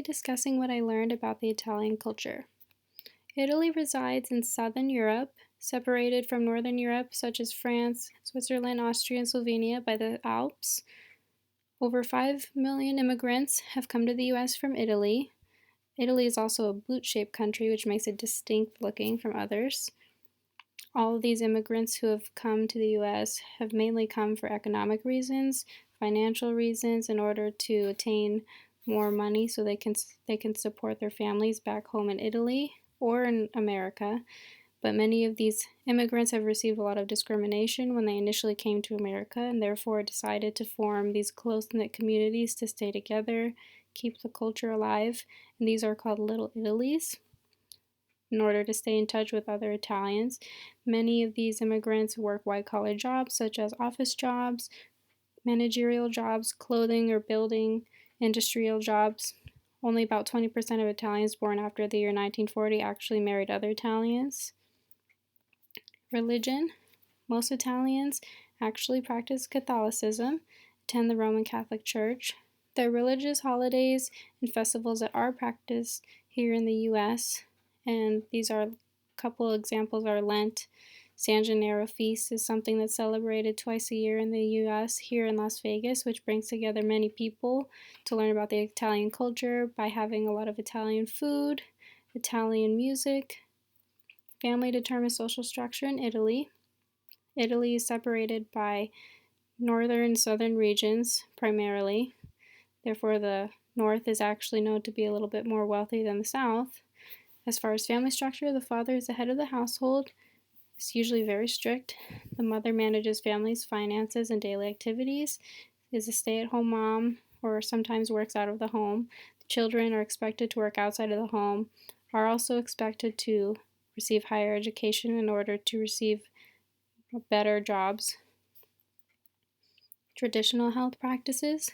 be discussing what I learned about the Italian culture. Italy resides in southern Europe, separated from northern Europe, such as France, Switzerland, Austria, and Slovenia, by the Alps. Over 5 million immigrants have come to the US from Italy. Italy is also a boot-shaped country, which makes it distinct looking from others. All of these immigrants who have come to the US have mainly come for economic reasons, financial reasons, in order to attain more money so they can support their families back home in Italy or in America. But many of these immigrants have received a lot of discrimination when they initially came to America and therefore decided to form these close-knit communities to stay together, keep the culture alive, and these are called Little Italies. In order to stay in touch with other Italians, many of these immigrants work white-collar jobs such as office jobs, managerial jobs, clothing or building, industrial jobs. Only about 20% of Italians born after the year 1940 actually married other Italians. Religion. Most Italians actually practice Catholicism, attend the Roman Catholic Church. There are religious holidays and festivals that are practiced here in the US, and these are a couple examples are Lent. San Gennaro feast is something that's celebrated twice a year in the US here in Las Vegas, which brings together many people to learn about the Italian culture by having a lot of Italian food, Italian music. Family determines social structure in Italy. Italy is separated by northern and southern regions primarily. Therefore, the north is actually known to be a little bit more wealthy than the south. As far as family structure, the father is the head of the household. It's usually very strict. The mother manages family's finances and daily activities, is a stay-at-home mom, or sometimes works out of the home. The children are expected to work outside of the home, are also expected to receive higher education in order to receive better jobs. Traditional health practices.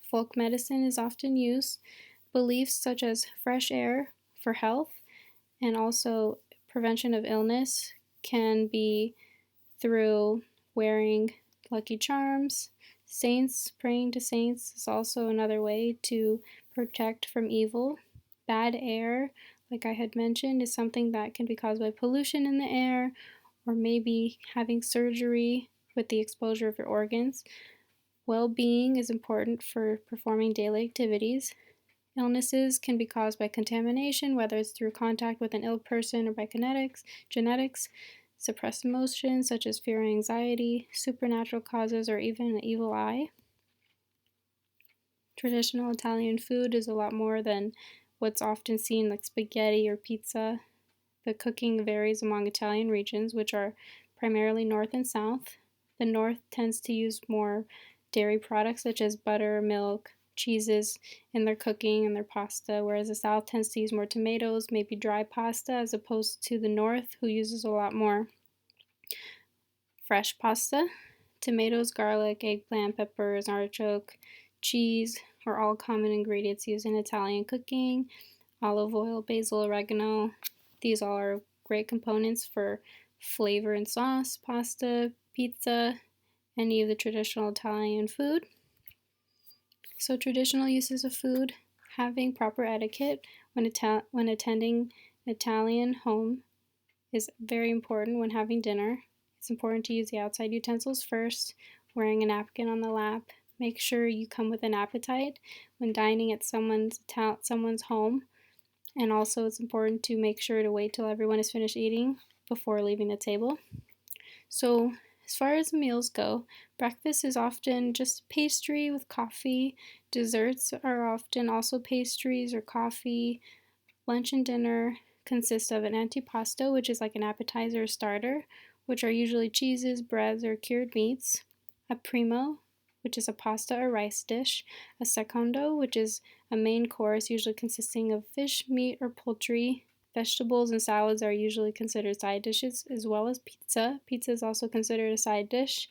Folk medicine is often used. Beliefs such as fresh air for health and also prevention of illness can be through wearing lucky charms. Saints, praying to saints is also another way to protect from evil. Bad air, like I had mentioned, is something that can be caused by pollution in the air or maybe having surgery with the exposure of your organs. Well-being is important for performing daily activities. Illnesses can be caused by contamination, whether it's through contact with an ill person or by genetics. Suppressed emotions such as fear and anxiety, supernatural causes, or even an evil eye. Traditional Italian food is a lot more than what's often seen like spaghetti or pizza. The cooking varies among Italian regions, which are primarily north and south. The north tends to use more dairy products such as butter, milk, cheeses in their cooking and their pasta, whereas the south tends to use more tomatoes, maybe dry pasta, as opposed to the north, who uses a lot more fresh pasta. Tomatoes, garlic, eggplant, peppers, artichoke, cheese are all common ingredients used in Italian cooking. Olive oil, basil, oregano, these all are great components for flavor and sauce, pasta, pizza, any of the traditional Italian food. So traditional uses of food, having proper etiquette when attending an Italian home is very important when having dinner. It's important to use the outside utensils first, wearing a napkin on the lap. Make sure you come with an appetite when dining at someone's home. And also it's important to make sure to wait till everyone is finished eating before leaving the table. So as far as meals go, breakfast is often just pastry with coffee. Desserts are often also pastries or coffee. Lunch and dinner consist of an antipasto, which is like an appetizer or starter, which are usually cheeses, breads, or cured meats. A primo, which is a pasta or rice dish. A secondo, which is a main course, usually consisting of fish, meat, or poultry. Vegetables and salads are usually considered side dishes, as well as pizza. Pizza is also considered a side dish,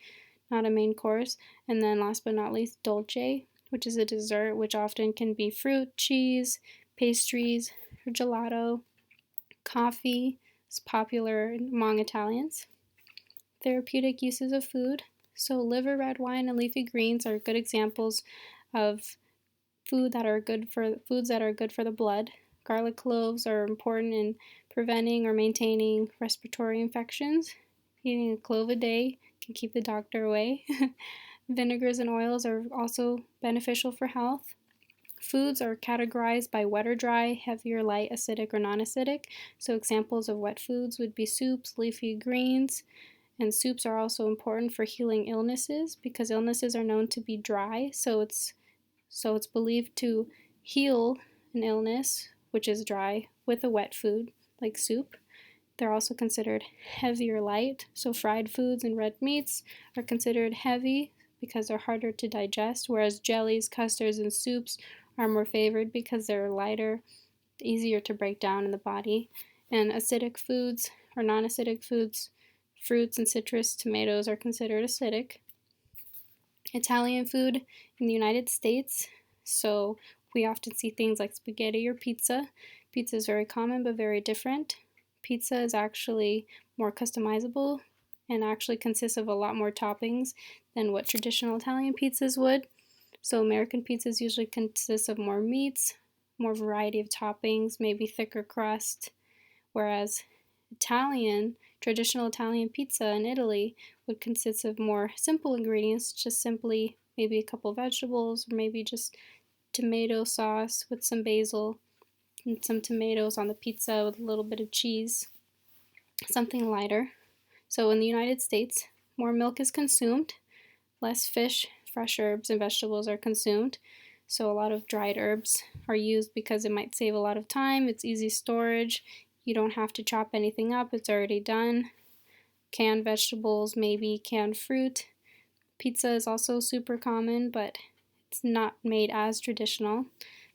not a main course. And then last but not least, dolce, which is a dessert, which often can be fruit, cheese, pastries, or gelato. Coffee is popular among Italians. Therapeutic uses of food. So liver, red wine, and leafy greens are good examples of foods that are good for the blood. Garlic cloves are important in preventing or maintaining respiratory infections. Eating a clove a day can keep the doctor away. Vinegars and oils are also beneficial for health. Foods are categorized by wet or dry, heavy or light, acidic or non-acidic. So examples of wet foods would be soups, leafy greens, and soups are also important for healing illnesses because illnesses are known to be dry. So it's believed to heal an illness, which is dry, with a wet food like soup. They're also considered heavy or light. So fried foods and red meats are considered heavy because they're harder to digest, whereas jellies, custards, and soups are more favored because they're lighter, easier to break down in the body. And acidic foods or non-acidic foods, fruits and citrus, tomatoes are considered acidic. Italian food in the United States, so we often see things like spaghetti or pizza. Pizza is very common but very different. Pizza is actually more customizable and actually consists of a lot more toppings than what traditional Italian pizzas would. So American pizzas usually consist of more meats, more variety of toppings, maybe thicker crust, whereas traditional Italian pizza in Italy would consist of more simple ingredients, just simply maybe a couple vegetables, or maybe just tomato sauce with some basil and some tomatoes on the pizza with a little bit of cheese, something lighter. So in the United States, more milk is consumed, less fish, fresh herbs, and vegetables are consumed. So a lot of dried herbs are used because it might save a lot of time, it's easy storage, you don't have to chop anything up, it's already done. Canned vegetables, maybe canned fruit. Pizza is also super common, but it's not made as traditional.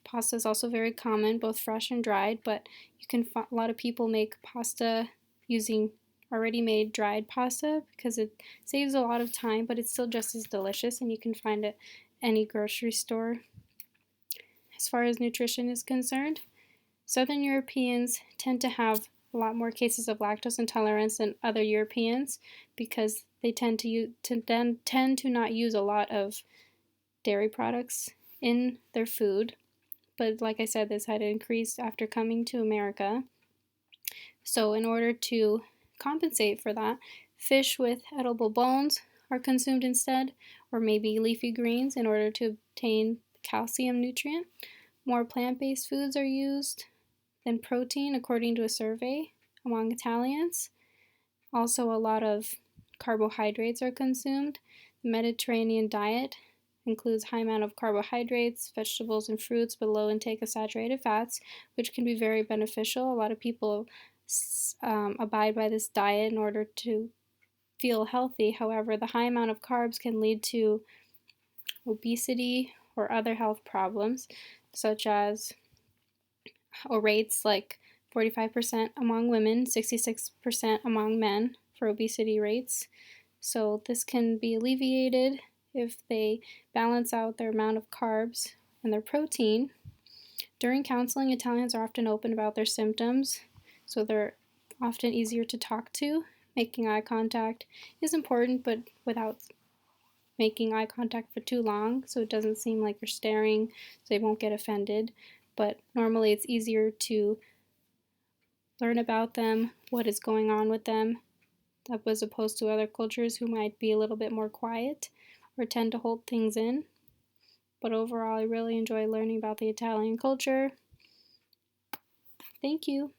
Pasta is also very common, both fresh and dried, but a lot of people make pasta using already made dried pasta because it saves a lot of time, but it's still just as delicious, and you can find it at any grocery store. As far as nutrition is concerned, Southern Europeans tend to have a lot more cases of lactose intolerance than other Europeans because they tend to not use a lot of dairy products in their food. But like I said, this had increased after coming to America. So in order to compensate for that, fish with edible bones are consumed instead, or maybe leafy greens in order to obtain the calcium nutrient. More plant-based foods are used than protein, according to a survey among Italians. Also, a lot of carbohydrates are consumed. The Mediterranean diet includes high amount of carbohydrates, vegetables, and fruits, but low intake of saturated fats, which can be very beneficial. A lot of people abide by this diet in order to feel healthy. However, the high amount of carbs can lead to obesity or other health problems, such as rates like 45% among women, 66% among men for obesity rates. So this can be alleviated if they balance out their amount of carbs and their protein. During counseling, Italians are often open about their symptoms, so they're often easier to talk to. Making eye contact is important, but without making eye contact for too long, so it doesn't seem like you're staring, so they won't get offended. But normally it's easier to learn about them, what is going on with them, as opposed to other cultures who might be a little bit more quiet or tend to hold things in. But overall, I really enjoy learning about the Italian culture. Thank you.